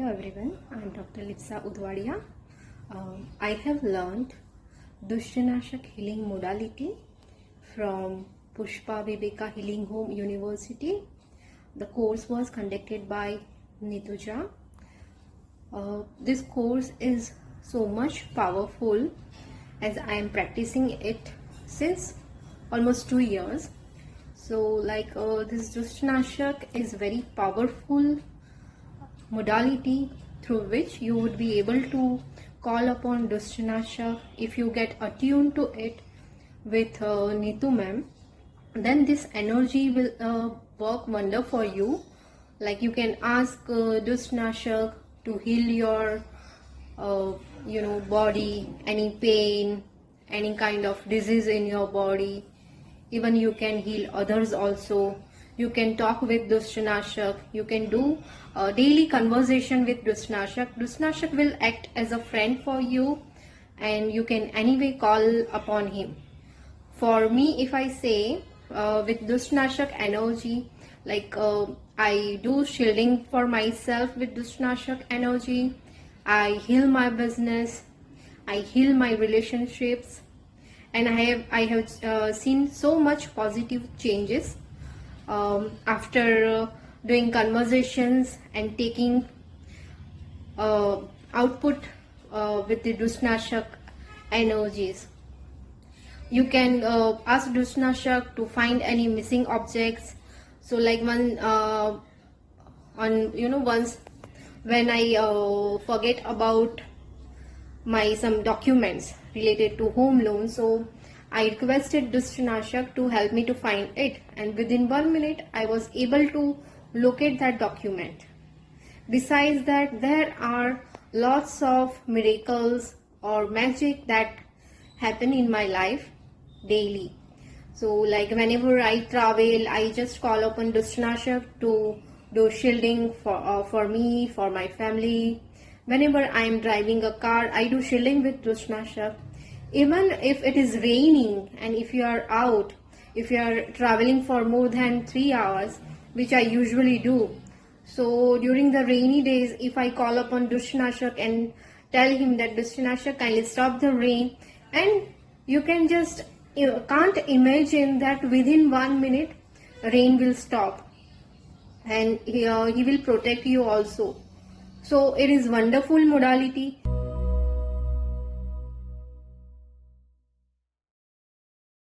Hello everyone, I am Dr. Lipsa Udwadia. I have learned Dustanaashak healing modality from Pushpa Viveka Healing Home University. The course was conducted by Nituja. This course is so much powerful as I am practicing it since almost 2 years. So this Dustanaashak is very powerful modality through which you would be able to call upon Dustanaashak. If you get attuned to it with Neetu ma'am, then this energy will work wonder for you. Like you can ask Dustanaashak to heal your body, any pain, any kind of disease in your body. Even you can heal others also. You can talk with Dustanaashak. You can do a daily conversation with Dustanaashak. Dustanaashak will act as a friend for you, and you can anyway call upon him. For me, if I say with Dustanaashak energy, I do shielding for myself with Dustanaashak energy. I heal my business. I heal my relationships, and I have seen so much positive changes after doing conversations and taking output with the Dustanaashak energies. You can ask Dustanaashak to find any missing objects. So like once when I forget about my some documents related to home loan, so I requested Dustanaashak to help me to find it, and within 1 minute I was able to locate that document. Besides that, there are lots of miracles or magic that happen in my life daily. So like whenever I travel, I just call upon Dustanaashak to do shielding for me, for my family. Whenever I am driving a car, I do shielding with Dustanaashak. Even if it is raining and if you are out, if you are traveling for more than 3 hours, which I usually do. So during the rainy days, if I call upon Dustanaashak and tell him that Dustanaashak kindly stop the rain, and you can't imagine that within 1 minute rain will stop, and he will protect you also. So it is wonderful modality.